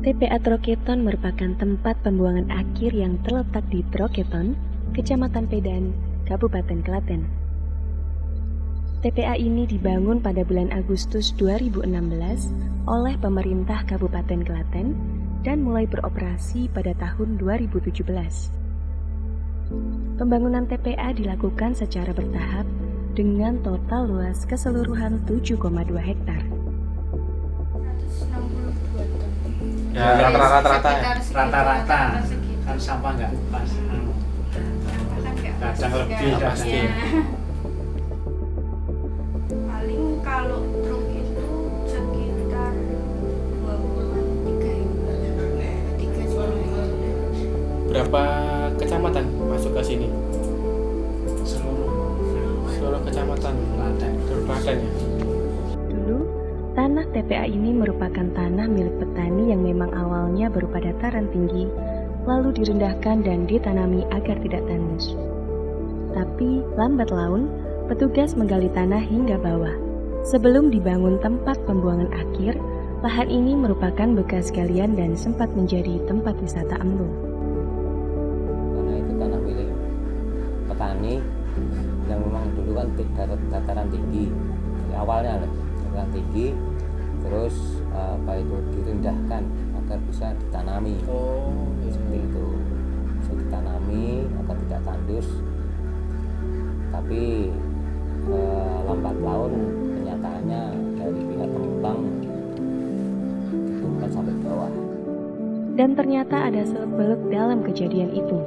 TPA Troketon merupakan tempat pembuangan akhir yang terletak di Troketon, Kecamatan Pedan, Kabupaten Klaten. TPA ini dibangun pada bulan Agustus 2016 oleh pemerintah Kabupaten Klaten dan mulai beroperasi pada tahun 2017. Pembangunan TPA dilakukan secara bertahap dengan total luas keseluruhan 7,2 hektar. 162 ton. Ya rata-rata Rata-rata kan sampah nggak pas. Kadang lebih pasti. Paling kalau truk itu sekitar 23 Berapa kecamatan masuk ke sini? Seluruh kecamatan Klaten. seluruh Klaten ya. Dulu, tanah TPA ini merupakan tanah milik petani yang memang awalnya berupa dataran tinggi, lalu direndahkan dan ditanami agar tidak tandus. Tapi, lambat laun, petugas menggali tanah hingga bawah. Sebelum dibangun tempat pembuangan akhir, lahan ini merupakan bekas galian dan sempat menjadi tempat wisata embung. Karena itu tanah milik petani yang memang dulu kan dataran tinggi. Jadi awalnya dataran tinggi, terus itu direndahkan agar bisa ditanami. Seperti itu, bisa ditanami agar tidak tandus. Tapi lambat laun kenyataannya dari pihak pengembang diturunkan sampai bawah. Dan ternyata ada seluk-beluk dalam kejadian itu.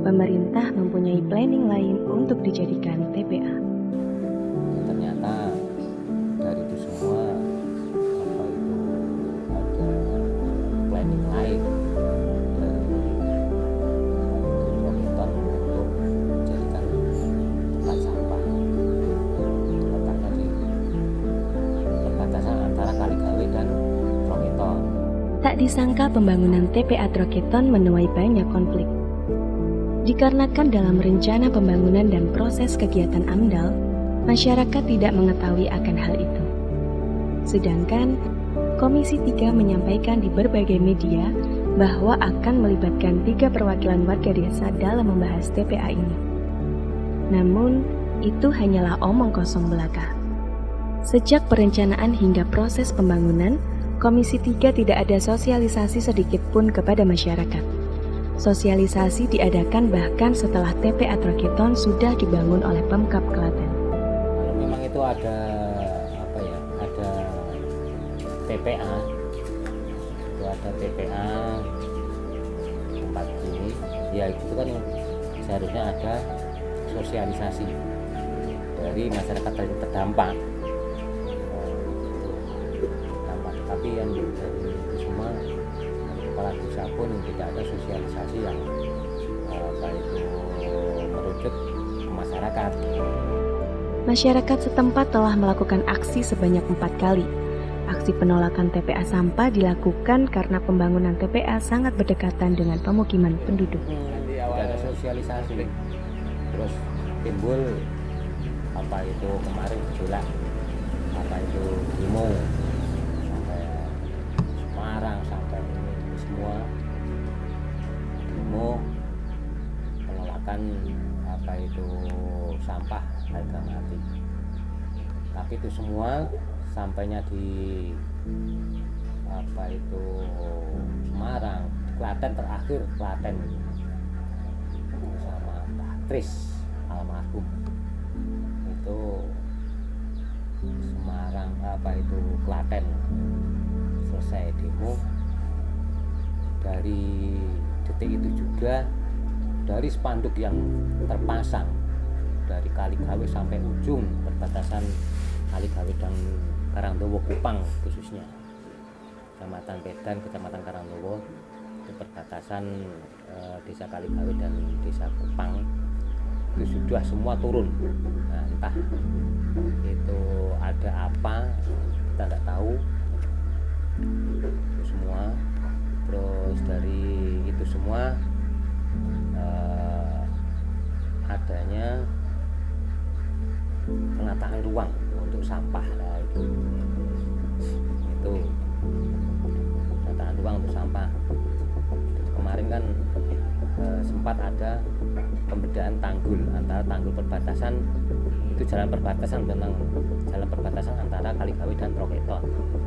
Pemerintah mempunyai planning lain untuk dijadikan TPA. Ternyata dari itu semua ada planning lain dari Troketon untuk dijadikan tempat sampah. Letaknya di perbatasan antara Kaligawe dan Troketon. Tak disangka pembangunan TPA Troketon menuai banyak konflik. Dikarenakan dalam rencana pembangunan dan proses kegiatan AMDAL, masyarakat tidak mengetahui akan hal itu. Sedangkan, Komisi 3 menyampaikan di berbagai media bahwa akan melibatkan 3 perwakilan warga desa dalam membahas TPA ini. Namun, itu hanyalah omong kosong belaka. Sejak perencanaan hingga proses pembangunan, Komisi 3 tidak ada sosialisasi sedikit pun kepada masyarakat. Sosialisasi diadakan bahkan setelah TPA Troketon sudah dibangun oleh Pemkab Klaten. Kalau memang itu ada ada TPA, itu ada TPA tempat ini, ya itu kan seharusnya ada sosialisasi dari masyarakat yang terdampak. Tapi yang dari itu semua kepala desa pun tidak ada sosialisasi yang merujuk ke masyarakat. Masyarakat setempat telah melakukan aksi sebanyak 4 kali. Aksi penolakan TPA sampah dilakukan karena pembangunan TPA sangat berdekatan dengan pemukiman penduduk. Tidak ada sosialisasi, terus timbul kemarin gejolak, demo sampai Semarang, sampai ini semua demo penolakan sampah harga mati. Tapi itu semua sampainya di Semarang, Klaten, terakhir Klaten sama Mbak Tris almarhum itu Semarang Klaten selesai demo. Dari detik itu juga dari spanduk yang terpasang dari Kaligawe sampai ujung perbatasan Kaligawe dan Karangdowo Kupang, khususnya Kecamatan Pedan, Kecamatan Karangdowo, itu perbatasan desa Kaligawe dan desa Kupang, itu sudah semua turun. Nah, entah itu ada apa, kita tidak tahu. Itu semua, terus dari itu semua adanya penataan ruang untuk sampah. Nah, itu penataan ruang untuk sampah. Jadi kemarin kan sempat ada pembedaan tanggul antara tanggul perbatasan, itu jalan perbatasan tentang jalan perbatasan antara Kaligawe dan Troketon untuk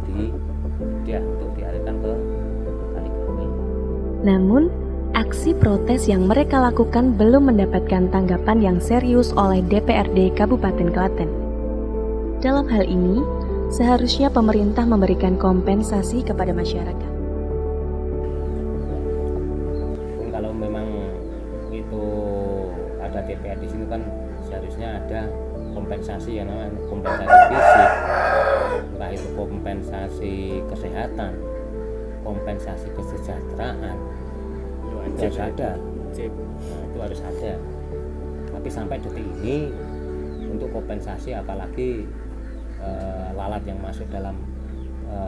dialihkan ke Kaligawe. Namun, aksi protes yang mereka lakukan belum mendapatkan tanggapan yang serius oleh DPRD Kabupaten Klaten. Dalam hal ini, seharusnya pemerintah memberikan kompensasi kepada masyarakat. Kalau memang itu ada DPR di sini kan seharusnya ada kompensasi yang namanya kompensasi fisik, entah itu kompensasi kesehatan, kompensasi kesejahteraan, itu harus ada. Nah, itu harus ada. Tapi sampai detik ini untuk kompensasi, apalagi lalat yang masuk dalam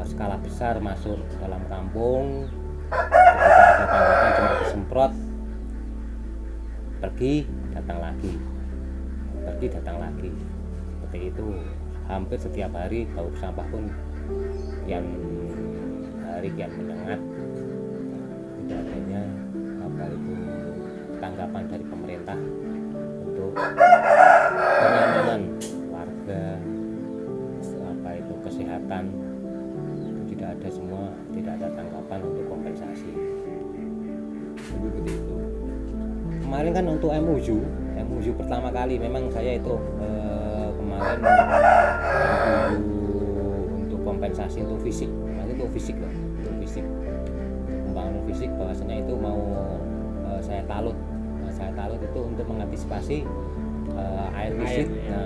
skala besar masuk dalam kampung, ketika ada tanggapan cuma disemprot, pergi datang lagi, seperti itu hampir setiap hari. Bau sampah pun kian hari kian menyengat. Tidak adanya tanggapan dari pemerintah untuk kenyamanan warga, kesehatan, tidak ada semua, tidak ada tanggapan untuk kompensasi. Seperti itu. Kemarin kan untuk MUU pertama kali memang saya itu kemarin MUU untuk kompensasi untuk fisik, untuk fisik pembangunan fisik, bahwasanya itu mau saya talut itu untuk mengantisipasi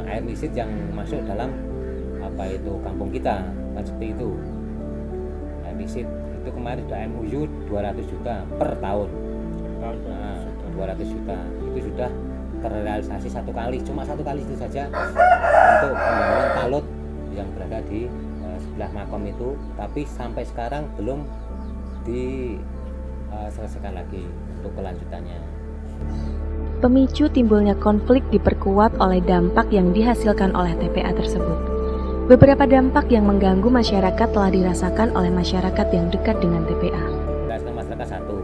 air lisit yang masuk dalam kampung kita, kan seperti itu. Air lisit itu kemarin sudah MUU 200 juta per tahun. 200 juta itu sudah terrealisasi cuma satu kali itu saja untuk pembangunan talut yang berada di sebelah makom itu, tapi sampai sekarang belum diselesaikan lagi untuk kelanjutannya. Pemicu timbulnya konflik diperkuat oleh dampak yang dihasilkan oleh TPA tersebut. Beberapa dampak yang mengganggu masyarakat telah dirasakan oleh masyarakat yang dekat dengan TPA. Masyarakat satu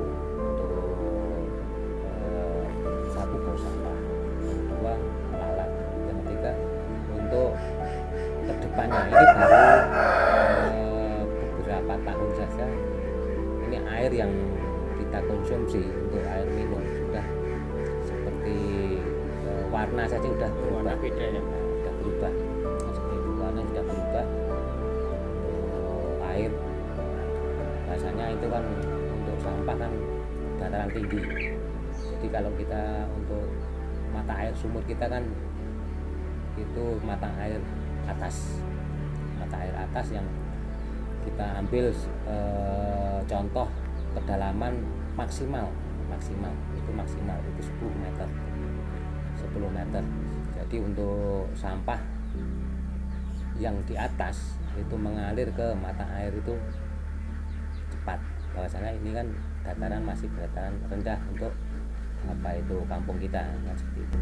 bau sampah, dua lalat, dan ketiga untuk kedepannya ini baru beberapa tahun saja ini air yang kita konsumsi untuk air minum sudah seperti warna saja sudah berubah, beda ya. Sudah berubah, seperti itu warna sudah berubah. Air rasanya itu kan untuk sampah kan dataran tinggi, jadi kalau kita untuk mata air sumur kita kan itu mata air atas yang kita ambil contoh kedalaman maksimal itu 10 meter. Jadi untuk sampah yang di atas itu mengalir ke mata air itu cepat, bahwasanya ini kan masih dataran rendah untuk kampung kita, kan seperti itu.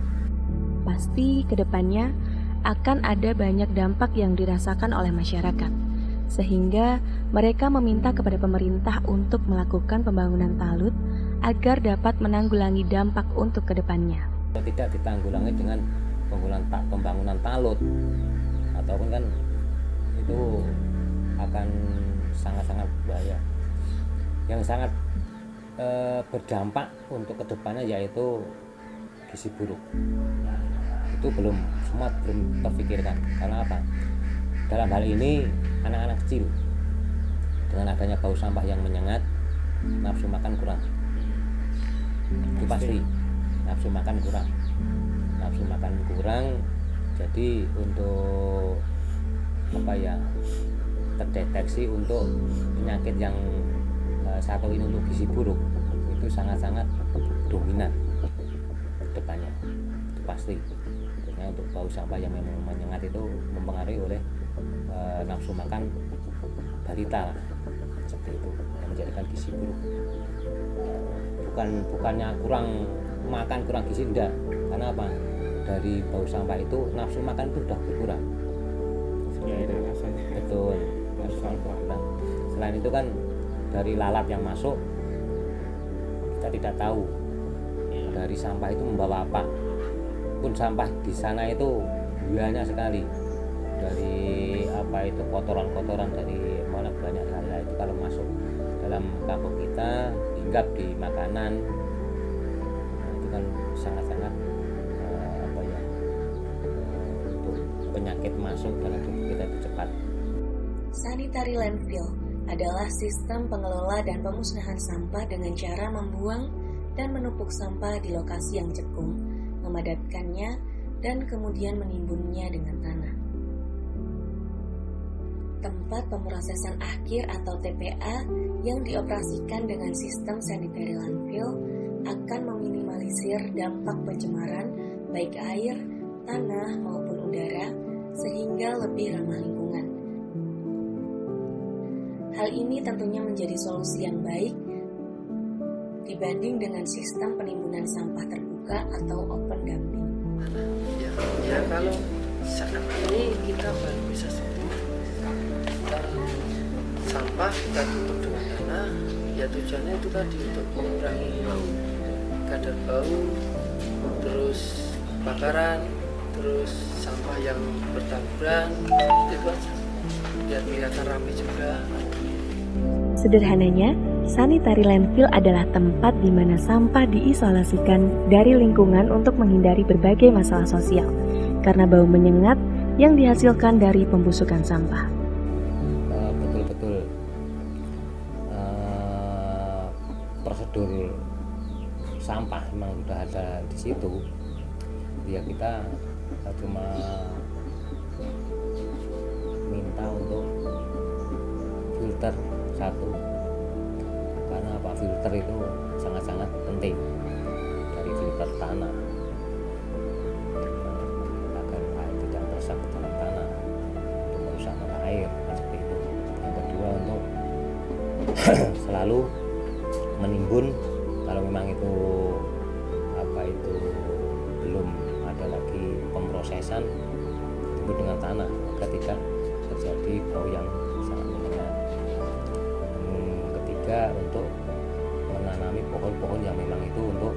Pasti kedepannya akan ada banyak dampak yang dirasakan oleh masyarakat, sehingga mereka meminta kepada pemerintah untuk melakukan pembangunan talut agar dapat menanggulangi dampak untuk kedepannya. Tidak ditanggulangi dengan pembangunan talut, ataupun kan itu akan sangat-sangat bahaya. Yang sangat berdampak untuk kedepannya yaitu gizi buruk. Itu belum terpikirkan. Karena apa? Dalam hal ini anak-anak kecil dengan adanya bau sampah yang menyengat, nafsu makan kurang. Itu pasti nafsu makan kurang. Jadi untuk terdeteksi untuk penyakit yang satu ini untuk gizi buruk itu sangat-sangat dominan depannya, itu pasti. Karena untuk bau sampah yang memang menyengat itu mempengaruhi oleh nafsu makan balita lah, seperti itu yang menjadikan gizi buruk. Bukannya kurang makan, kurang gizi, enggak. Karena apa? Dari bau sampah itu nafsu makan itu sudah berkurang. Ya, itu rasanya. Betul, nafsu makan berkurang. Selain itu kan dari lalat yang masuk kita tidak tahu dari sampah itu membawa apa. Pun sampah di sana itu banyak sekali, dari apa itu kotoran-kotoran dari mana banyak hal itu kalau masuk dalam kampung kita hinggap di makanan. Nah, itu kan sangat-sangat untuk penyakit masuk dalam tubuh kita itu cepat. Sanitary landfill adalah sistem pengelola dan pemusnahan sampah dengan cara membuang dan menumpuk sampah di lokasi yang cekung, memadatkannya, dan kemudian menimbunnya dengan tanah. Tempat pemrosesan akhir atau TPA yang dioperasikan dengan sistem sanitary landfill akan meminimalisir dampak pencemaran baik air, tanah maupun udara sehingga lebih ramah lingkungan. Hal ini tentunya menjadi solusi yang baik dibanding dengan sistem penimbunan sampah terbuka atau open dumping. Ya kalau saat ini kita baru bisa sebut sampah kita tutup dengan tanah, ya tujuannya itu tadi untuk mengurangi kadar bau, terus bakaran, terus sampah yang bertaburan, itu aja biar kelihatan ramai juga. Sederhananya, sanitary landfill adalah tempat di mana sampah diisolasikan dari lingkungan untuk menghindari berbagai masalah sosial karena bau menyengat yang dihasilkan dari pembusukan sampah. Betul-betul prosedur sampah memang sudah ada di situ. Ya kita cuma minta untuk filter satu, karena apa, filter itu sangat-sangat penting, dari filter tanah agar air tidak meresap ke dalam tanah untuk merusak mata air, seperti itu. Yang kedua untuk selalu menimbun kalau memang itu apa itu belum ada lagi pemrosesan, timbun dengan tanah ketika terjadi bau yang sangat menyengat. Ketiga untuk menanami pohon-pohon yang memang itu untuk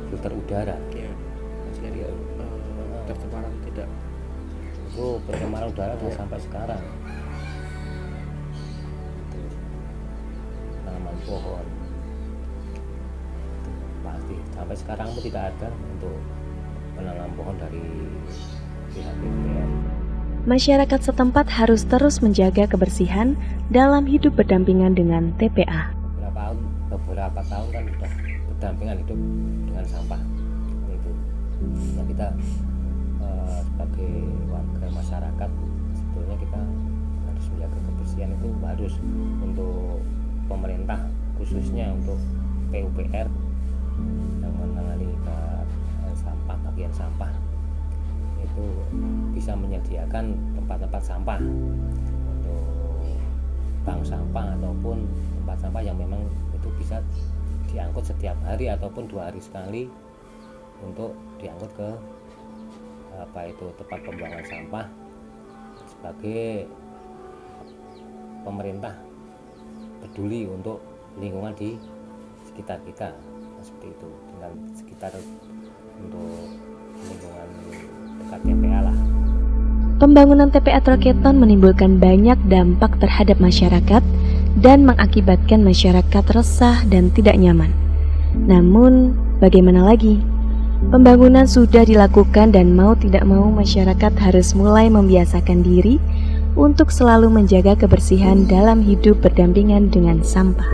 filter udara. Ya, jadi tercemaran tidak. Itu pencemaran udara sudah sampai sekarang. Tanaman pohon pasti sampai sekarang pun tidak ada untuk menanam pohon dari pihak DPR. Masyarakat setempat harus terus menjaga kebersihan dalam hidup berdampingan dengan TPA. Beberapa tahun kan sudah berdampingan hidup dengan sampah itu. Nah, kita sebagai warga masyarakat sebetulnya kita harus menjaga kebersihan itu, harus untuk pemerintah khususnya untuk PUPR yang menangani sampah, bagian sampah itu bisa menyediakan tempat-tempat sampah untuk bank sampah ataupun tempat sampah yang memang itu bisa diangkut setiap hari ataupun 2 hari sekali untuk diangkut ke apa itu tempat pembuangan sampah. Sebagai pemerintah peduli untuk lingkungan di sekitar kita, seperti itu, dengan sekitar untuk lingkungan dekat TPA lah. Pembangunan TPA Troketon menimbulkan banyak dampak terhadap masyarakat dan mengakibatkan masyarakat resah dan tidak nyaman. Namun, bagaimana lagi? Pembangunan sudah dilakukan dan mau tidak mau masyarakat harus mulai membiasakan diri untuk selalu menjaga kebersihan dalam hidup berdampingan dengan sampah.